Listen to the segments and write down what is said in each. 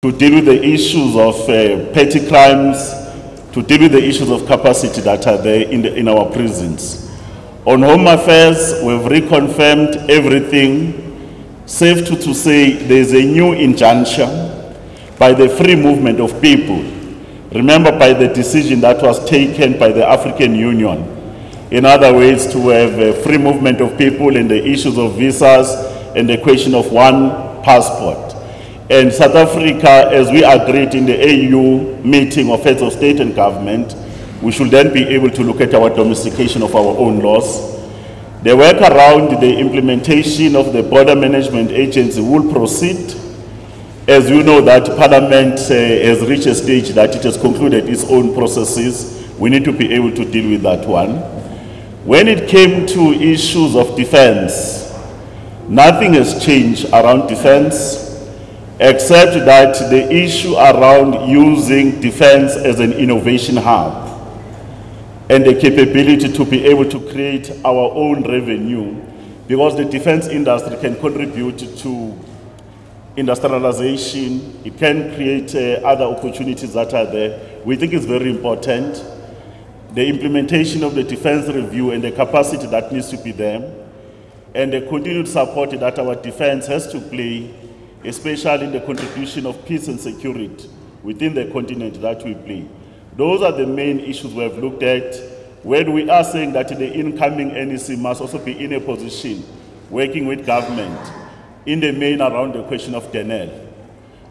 to deal with the issues of petty crimes, to deal with the issues of capacity that are there in our prisons. On Home Affairs, we've reconfirmed everything. Safe to say there's a new injunction by the free movement of people. Remember, by the decision that was taken by the African Union. In other words, to have a free movement of people and the issues of visas and the question of one passport. And South Africa, as we agreed in the AU meeting of heads of state and government, we should then be able to look at our domestication of our own laws. The work around the implementation of the Border Management Agency will proceed. As you know, that Parliament has reached a stage that it has concluded its own processes. We need to be able to deal with that one. When it came to issues of defense, nothing has changed around defense, except that the issue around using defense as an innovation hub and the capability to be able to create our own revenue, because the defense industry can contribute to industrialization, it can create other opportunities that are there. We think it's very important. The implementation of the defense review and the capacity that needs to be there, and the continued support that our defense has to play, especially in the contribution of peace and security within the continent that we play. Those are the main issues we have looked at, when we are saying that the incoming NEC must also be in a position, working with government, in the main around the question of Denel,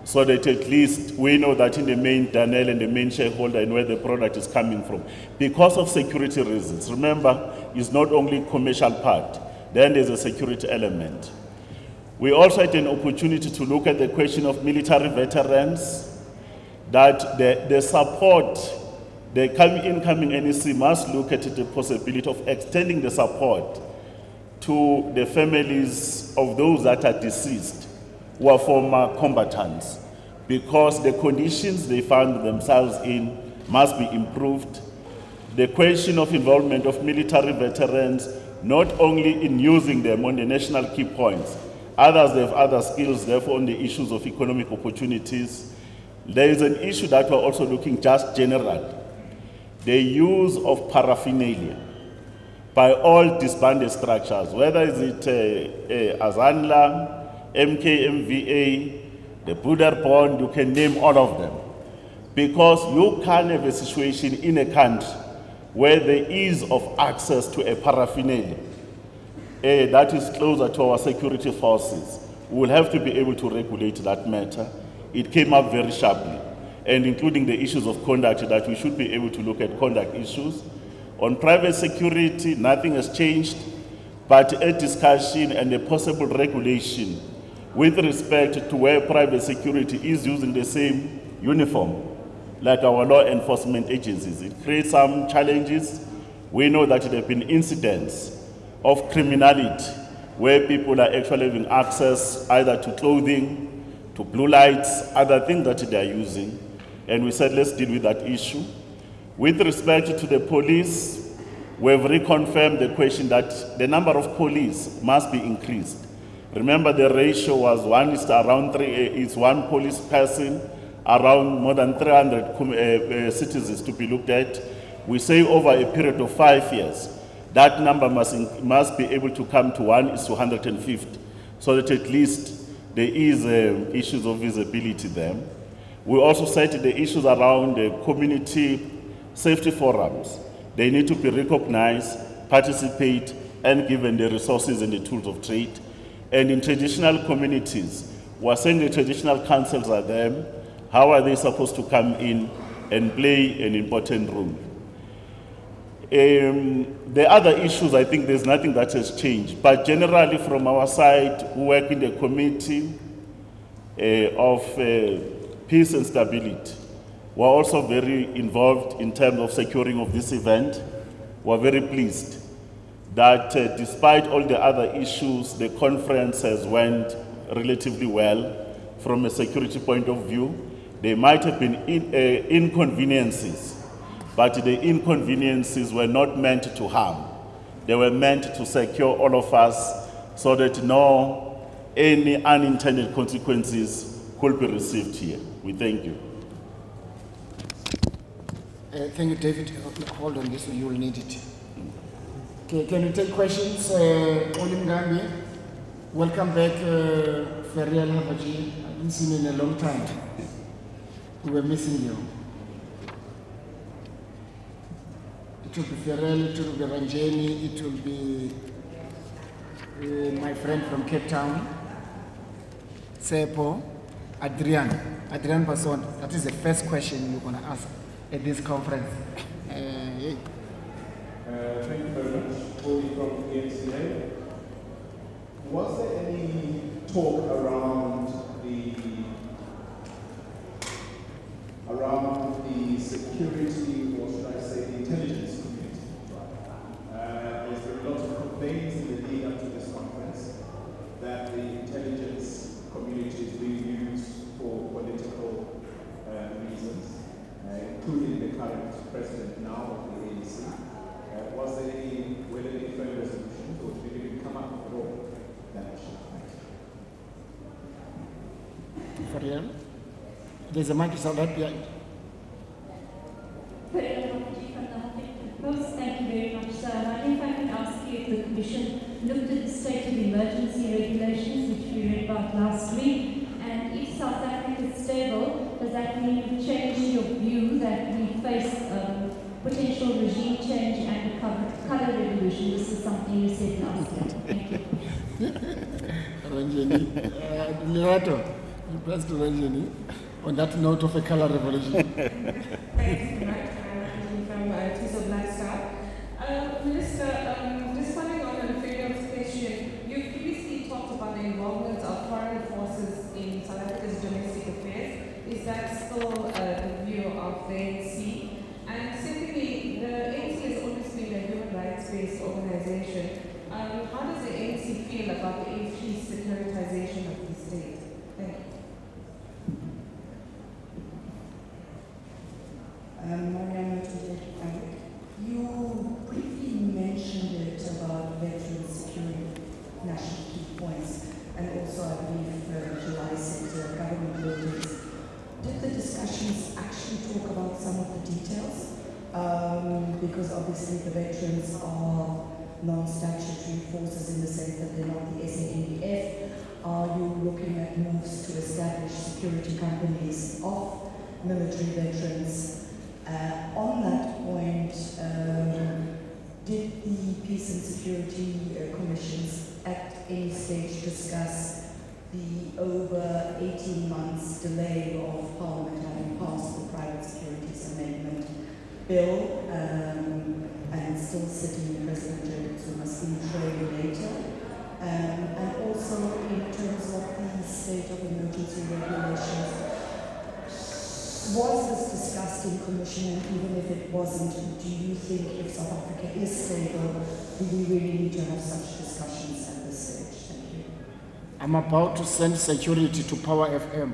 so that at least we know that in the main Denel and the main shareholder and where the product is coming from. Because of security reasons, remember, it's not only commercial part, then there's a security element. We also had an opportunity to look at the question of military veterans, that the support, the incoming NEC must look at the possibility of extending the support to the families of those that are deceased, who are former combatants, because the conditions they found themselves in must be improved. The question of involvement of military veterans, not only in using them on the national key points, others have other skills, therefore on the issues of economic opportunities. There is an issue that we're also looking just general, the use of paraphernalia by all disbanded structures, whether is it Azanla, MKMVA, the Buddha Bond, you can name all of them. Because you can't have a situation in a country where the ease of access to a paraphernalia that is closer to our security forces. We will have to be able to regulate that matter. It came up very sharply, and including the issues of conduct, that we should be able to look at conduct issues. On private security, nothing has changed, but a discussion and a possible regulation with respect to where private security is using the same uniform like our law enforcement agencies. It creates some challenges. We know that there have been incidents of criminality where people are actually having access either to clothing, to blue lights, other things that they are using. And we said, let's deal with that issue. With respect to the police, we've reconfirmed the question that the number of police must be increased. Remember, the ratio was 1 is around 3, it's 1 police person, around more than 300 citizens to be looked at. We say over a period of 5 years, that number must be able to come to 1 is to 150, so that at least there is issues of visibility there. We also said the issues around the community safety forums. They need to be recognized, participate, and given the resources and the tools of trade. And in traditional communities, we're saying the traditional councils are there. How are they supposed to come in and play an important role? The other issues, I think there's nothing that has changed. But generally from our side, we work in the committee of peace and stability. We're also very involved in terms of securing of this event. We're very pleased that despite all the other issues, the conference has went relatively well from a security point of view. There might have been inconveniences, but the inconveniences were not meant to harm. They were meant to secure all of us so that any unintended consequences could be received here. We thank you. Thank you, David. Hold on this one, you will need it. Okay, can we take questions? Olimgambi, welcome back, Ferial Habaji. I haven't seen you in a long time. We were missing you. It will be Ferial, it will be Ranjeni, it will be my friend from Cape Town, Sepo, Adrian Passon. That is the first question you're going to ask at this conference. Thank you very much. Paul from EMCA. Was there any talk around the security, or should I say the intelligence community? Is there a lot of complaints in the lead up to this conference that the intelligence community is being used for political reasons, including the current president now of the ANC? Were there any firm resolutions, or did it come up at all? That issue? For real? There's a microphone right behind. Thank you very much, sir. I wonder if I can ask you if the Commission looked at the state of emergency regulations, which we read about last week, and if South Africa is stable, does that mean you've changed your view that we face potential regime change and a colour revolution? This is something you said last year. Thank you. Ranjeni, Lerato, you pressed Ranjeni on that note of a colour revolution. Thanks very much. I'm from TISO Black Star. Minister, responding on Freedom's question, you previously talked about the involvement of foreign forces in South Africa's domestic affairs. Is that still the view of the ANC? And secondly, the ANC has always been a human rights-based organization. How does the ANC feel about the increased securitization of the state? Thank you. You briefly mentioned it about veterans securing national key points, and also I believe July sector government buildings. Did the discussions actually talk about some of the details? Because obviously the veterans are non-statutory forces in the sense that they're not the SANDF. Are you looking at moves to establish security companies of military veterans? On that point, did the Peace and Security Commissions at any stage discuss the over 18 months delay of Parliament having passed the Private Securities Amendment Bill and still sitting in President Jacob Zuma's in trail later? And also in terms of the state of emergency regulations, was this discussed in Commission, and even if it wasn't, do you think if South Africa is stable, do we really need to have such discussions at this stage? Thank you. I'm about to send security to Power FM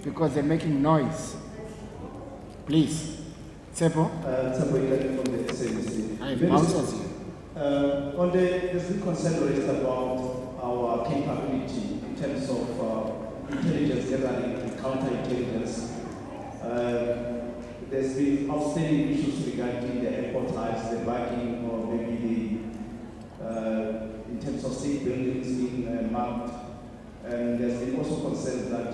because they're making noise. Please. Sepo? Sepo from the SABC. I answers you. There's been concern raised about our capability in terms of intelligence gathering and counterintelligence. There's been outstanding issues regarding the airport lights, the backing, or maybe in terms of state buildings being marked. And there's been also concerns that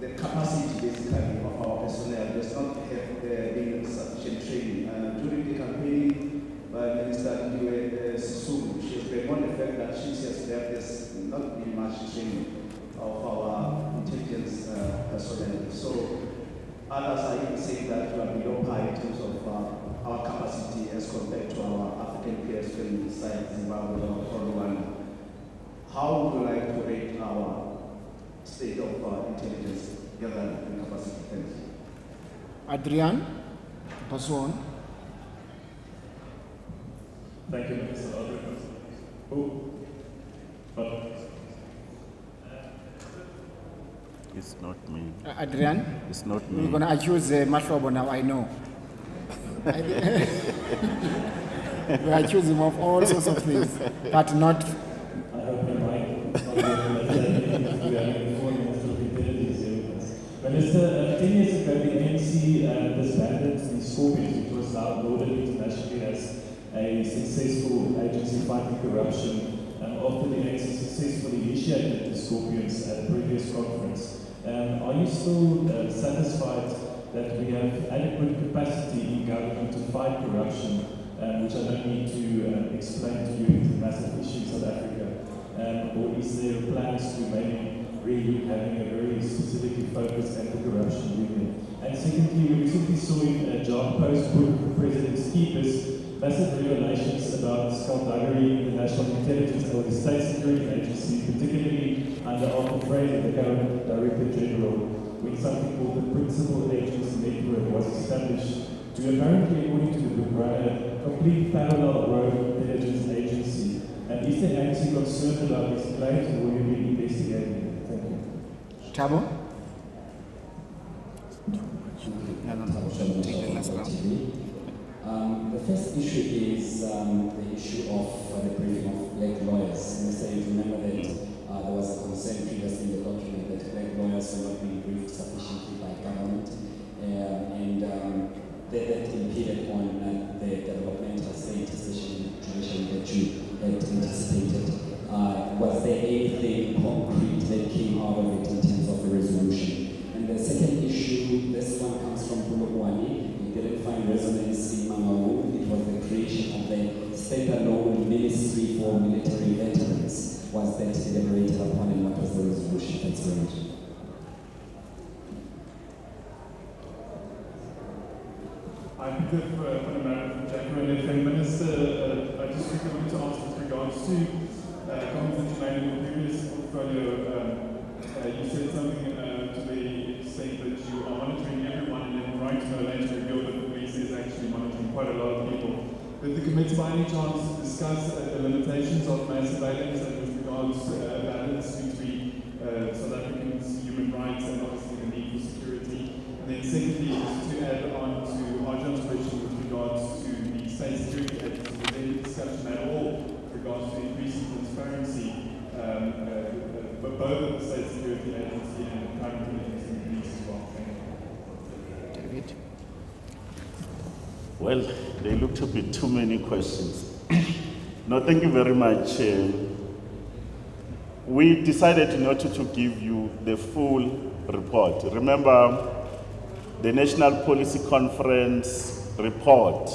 the capacity basically of our personnel does not have been sufficient training. During the campaign by Minister Sisulu, she has been on the fact that she says that there's not been much training of our intelligence personnel. So others are even saying that we are below par in terms of our capacity as compared to our African peers in Zimbabwe or Rwanda. How would you like to rate our state of intelligence gathering and capacity? Thanks. Adrian, Passon. Thank you, Minister. It's not me. Adrian? It's not me. We're going to accuse Mahlobo now, I know. We accuse him of all sorts of things, but not. I hope you're right. We are informing us of intelligence. Minister, 10 years ago the ANC disbanded the Scorpions, which was now lauded internationally as a successful agency fighting corruption, after the ANC successfully initiated the Scorpions at a previous conference. Are you still satisfied that we have adequate capacity in government to fight corruption, which I don't need to explain to you, it's a massive issue in South Africa? Or is there plans to maybe really having a very specifically focused anti-corruption union? And secondly, we recently saw in a job post book President's Keepers massive revelations about skullduggery in the National Intelligence or the State Security Agency, particularly under Arthur Fraser, the current Director General, when something called the Principal Agents Network was established to apparently, according to the book, run a complete parallel rogue intelligence agency. And is the ANC concerned about these claims, or will you be investigating them? Thank you. Thabo? The first issue is the issue of the briefing of black lawyers. And so you remember that there was a concern previously in the document that black lawyers were not being briefed sufficiently by government, and that impeded on the developmental state, especially tradition that you had anticipated. Was there anything concrete that came out of it in terms of the resolution? And the second issue, this one comes from Polokwane. Didn't find resonance in Mangaung. It was the creation of the state-alone Ministry for Military Veterans. Was that deliberated upon, and what was the resolution? Thanks very much. I picked up on a matter from Jacqueline FM. Minister, I just quickly wanted to ask with regards to comments that you made in the previous portfolio. You said something to the extent that you are monitoring everyone, and then right to know later revealed that the police is actually monitoring quite a lot of people. Did the committee by any chance discuss the limitations of mass surveillance and with regards to balance between South Africans' human rights and obviously the need for security? And then secondly, just to add on to Arjan's question with regards to the state security agency, was there any discussion at all with regards to increasing transparency but both of the state security agency and the current agency in police as well? David? Well, they look to be too many questions. No, thank you very much. We decided not to give you the full report. Remember, the National Policy Conference report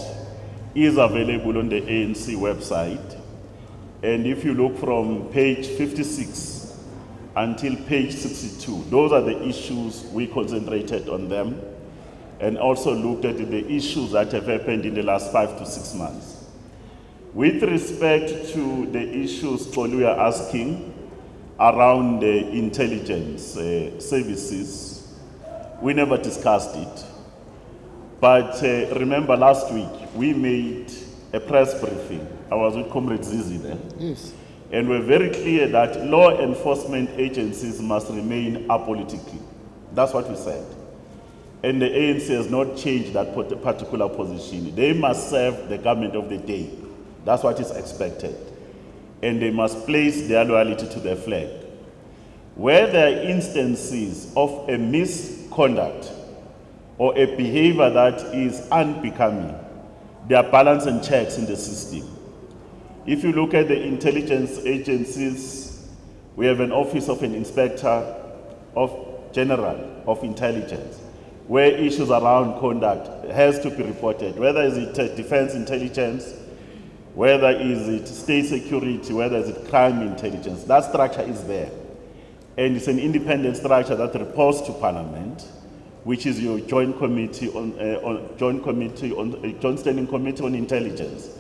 is available on the ANC website. And if you look from page 56 until page 62, those are the issues we concentrated on them, and also looked at the issues that have happened in the last 5 to 6 months. With respect to the issues we are asking around the intelligence services, we never discussed it. But remember last week, we made a press briefing. I was with Comrade Zizi there. Yes. And we're very clear that law enforcement agencies must remain apolitical. That's what we said. And the ANC has not changed that particular position. They must serve the government of the day. That's what is expected. And they must place their loyalty to their flag. Where there are instances of a misconduct or a behavior that is unbecoming, there are balance and checks in the system. If you look at the intelligence agencies, we have an office of an inspector general of intelligence, where issues around conduct has to be reported, whether is it defense intelligence, whether is it state security, whether is it crime intelligence. That structure is there. And it's an independent structure that reports to Parliament, which is your joint standing committee on intelligence.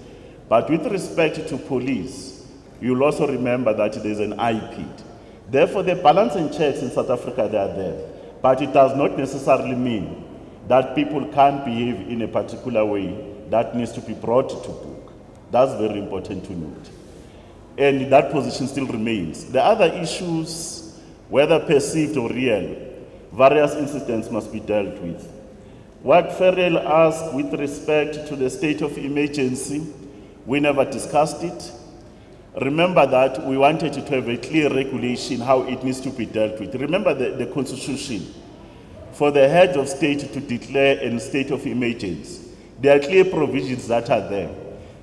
But with respect to police, you'll also remember that there's an IPID. Therefore, the balance and checks in South Africa, they are there. But it does not necessarily mean that people can't behave in a particular way that needs to be brought to book. That's very important to note. And that position still remains. The other issues, whether perceived or real, various incidents must be dealt with. What Ferrell asked with respect to the state of emergency, we never discussed it. Remember that we wanted to have a clear regulation how it needs to be dealt with. Remember the Constitution for the heads of state to declare a state of emergency. There are clear provisions that are there.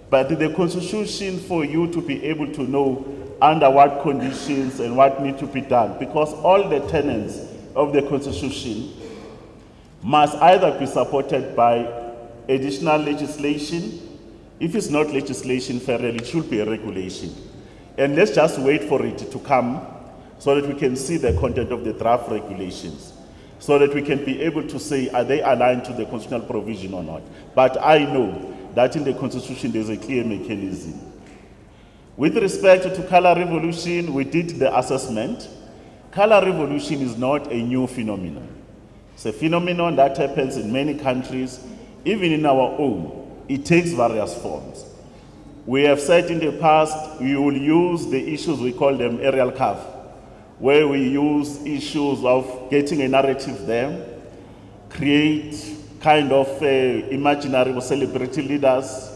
But the Constitution, for you to be able to know under what conditions and what needs to be done, because all the tenets of the Constitution must either be supported by additional legislation. If it's not legislation, fairly, it should be a regulation. And let's just wait for it to come so that we can see the content of the draft regulations, so that we can be able to say, are they aligned to the constitutional provision or not? But I know that in the Constitution there's a clear mechanism. With respect to color revolution, we did the assessment. Color revolution is not a new phenomenon. It's a phenomenon that happens in many countries, even in our own. It takes various forms. We have said in the past, we will use the issues, we call them aerial cover, where we use issues of getting a narrative there, create kind of imaginary or celebrity leaders.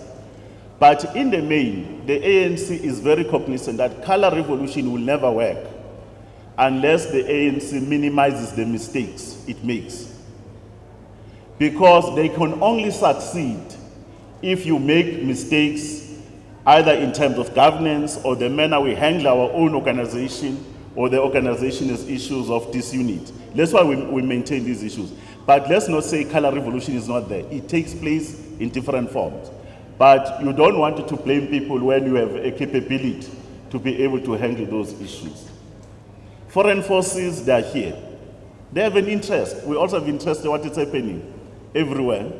But in the main, the ANC is very cognizant that color revolution will never work unless the ANC minimizes the mistakes it makes. Because they can only succeed if you make mistakes either in terms of governance or the manner we handle our own organization, or the organization has issues of disunity. That's why we maintain these issues. But let's not say color revolution is not there. It takes place in different forms. But you don't want to blame people when you have a capability to be able to handle those issues. Foreign forces, they are here. They have an interest. We also have interest in what is happening everywhere.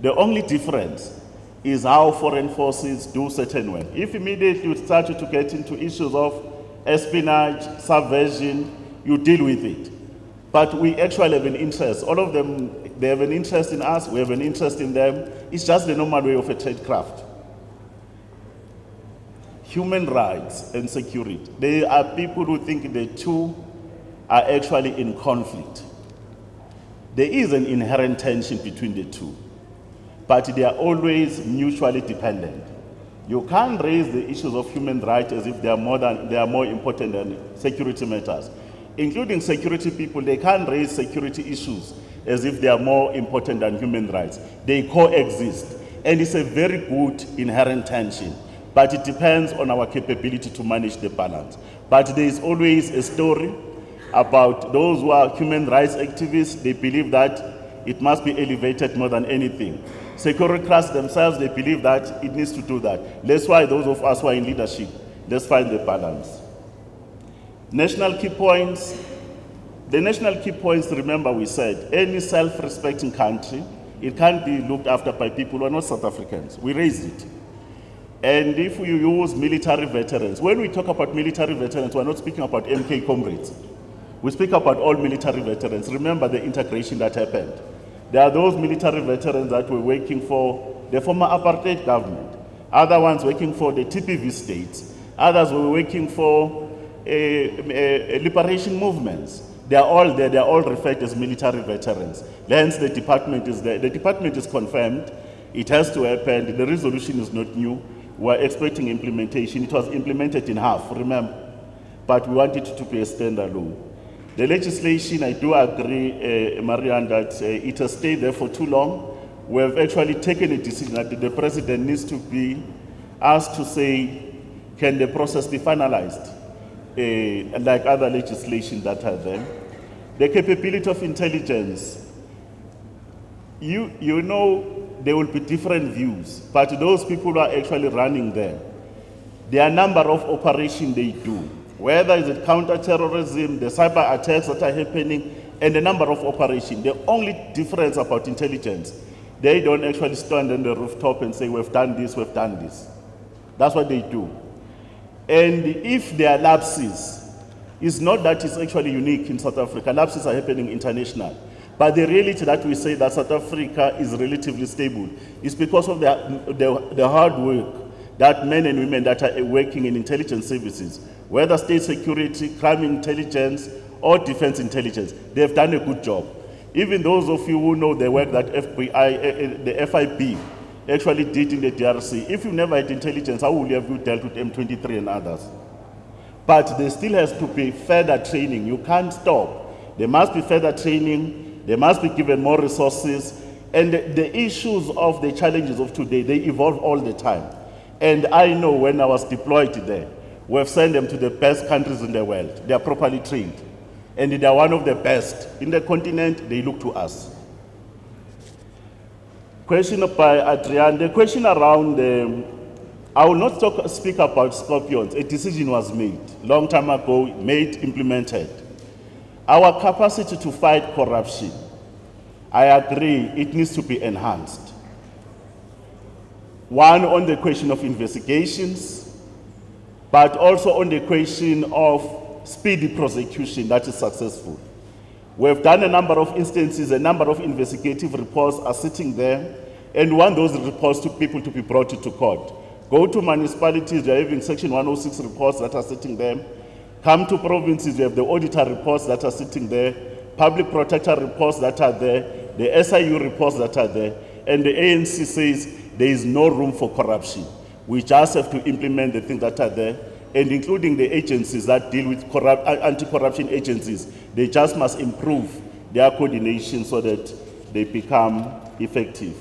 The only difference is how foreign forces do certain work. If immediately you start to get into issues of espionage, subversion, you deal with it. But we actually have an interest. All of them, they have an interest in us, we have an interest in them. It's just the normal way of a tradecraft. Human rights and security. There are people who think the two are actually in conflict. There is an inherent tension between the two, but they are always mutually dependent. You can't raise the issues of human rights as if they are more important than security matters. Including security people, they can't raise security issues as if they are more important than human rights. They coexist, and it's a very good inherent tension, but it depends on our capability to manage the balance. But there is always a story about those who are human rights activists. They believe that it must be elevated more than anything. Security class themselves, they believe that it needs to do that. That's why those of us who are in leadership, let's find the balance. National key points. The national key points, remember we said, any self-respecting country, it can't be looked after by people who are not South Africans. We raised it. And if we use military veterans, when we talk about military veterans, we're not speaking about MK comrades. We speak about all military veterans. Remember the integration that happened. There are those military veterans that were working for the former apartheid government, other ones working for the TPV states, others were working for liberation movements. They are all there, they are all referred as military veterans. Hence the department is there. The department is confirmed, it has to happen, the resolution is not new. We're expecting implementation. It was implemented in half, remember, but we want it to be a standalone. The legislation, I do agree, Marianne, that it has stayed there for too long. We have actually taken a decision that the president needs to be asked to say, can the process be finalized? Like other legislation that are there. The capability of intelligence, you know there will be different views, but those people who are actually running there are a number of operations they do, whether it's counter-terrorism, the cyber attacks that are happening, and the number of operations. The only difference about intelligence, they don't actually stand on the rooftop and say, we've done this, we've done this. That's what they do. And if there are lapses, it's not that it's actually unique in South Africa. Lapses are happening internationally. But the reality that we say that South Africa is relatively stable is because of the hard work that men and women that are working in intelligence services, whether state security, crime intelligence, or defense intelligence, they have done a good job. Even those of you who know the work that the FIB actually did in the DRC, if you never had intelligence, how would you have dealt with M23 and others? But there still has to be further training. You can't stop. There must be further training They must be given more resources. And the issues of the challenges of today, they evolve all the time. And I know when I was deployed there, we've sent them to the best countries in the world. They are properly trained. And they are one of the best. In the continent, they look to us. Question by Adrian. The question around, I will not speak about scorpions. A decision was made, long time ago, implemented. Our capacity to fight corruption, I agree, it needs to be enhanced. One, on the question of investigations, but also on the question of speedy prosecution that is successful. We've done a number of instances, a number of investigative reports are sitting there, and we want those reports to people to be brought to court. Go to municipalities, you're having Section 106 reports that are sitting there. Come to provinces, you have the auditor reports that are sitting there, public protector reports that are there, the SIU reports that are there, and the ANC says there is no room for corruption. We just have to implement the things that are there, and including the agencies that deal with anti-corruption agencies, they just must improve their coordination so that they become effective.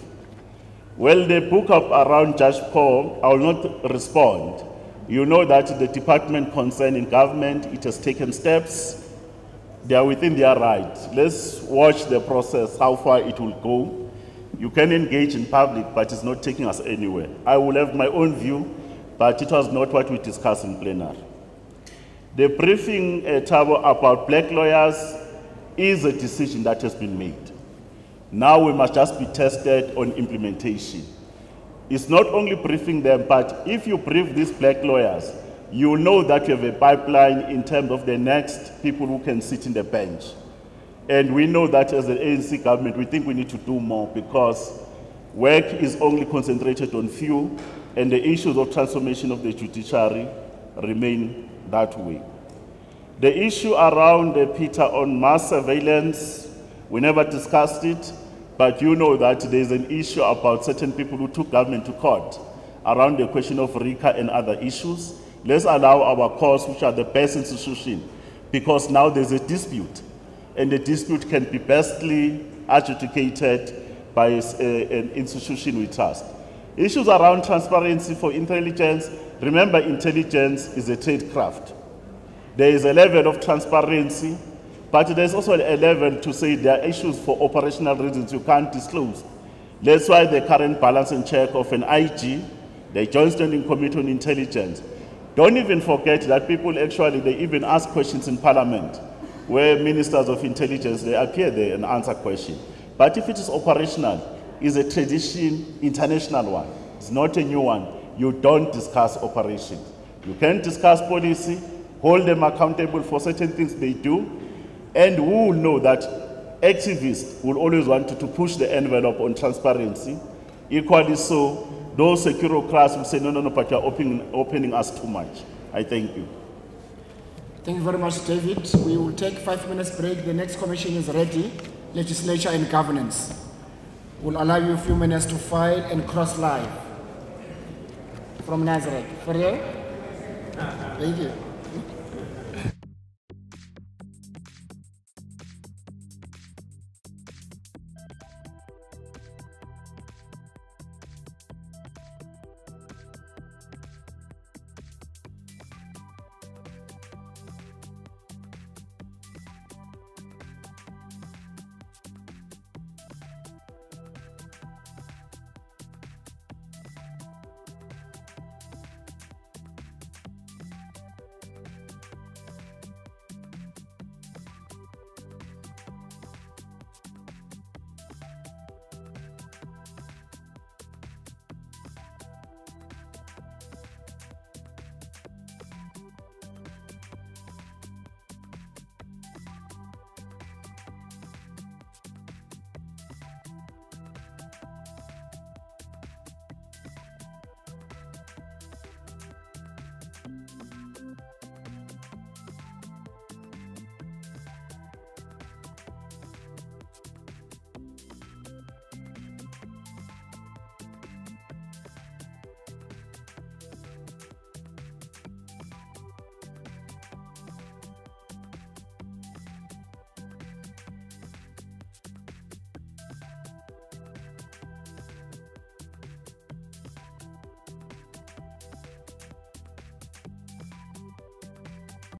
Well, the book up around Judge Paul, I will not respond. You know that the department concerned in government, it has taken steps. They are within their right. Let's watch the process, how far it will go. You can engage in public, but it's not taking us anywhere. I will have my own view, but it was not what we discussed in plenary. The briefing, Thabo, about black lawyers is a decision that has been made. Now we must just be tested on implementation. It's not only briefing them, but if you brief these black lawyers, you will know that you have a pipeline in terms of the next people who can sit in the bench. And we know that as the ANC government, we think we need to do more because work is only concentrated on few, and the issues of transformation of the judiciary remain that way. The issue around, Peter, on mass surveillance, we never discussed it, but you know that there's an issue about certain people who took government to court around the question of RICA and other issues. Let's allow our courts, which are the best institution, because now there's a dispute, and the dispute can be bestly adjudicated by an institution we trust. Issues around transparency for intelligence. Remember, intelligence is a trade craft. There is a level of transparency, but there's also a level to say there are issues for operational reasons you can't disclose. That's why the current balance and check of an IG, the Joint Standing Committee on Intelligence. Don't even forget that people actually, they even ask questions in Parliament, where ministers of intelligence, they appear there and answer questions. But if it is operational, it's a tradition, international one. It's not a new one. You don't discuss operations. You can discuss policy, hold them accountable for certain things they do, and we will know that activists will always want to push the envelope on transparency. Equally so, those securocrats will say, no, but you're opening us too much. I thank you. Thank you very much, David. We will take 5 minutes break. The next commission is ready, Legislature and Governance. We'll allow you a few minutes to file and cross live. From Nazareth. For real? Thank you.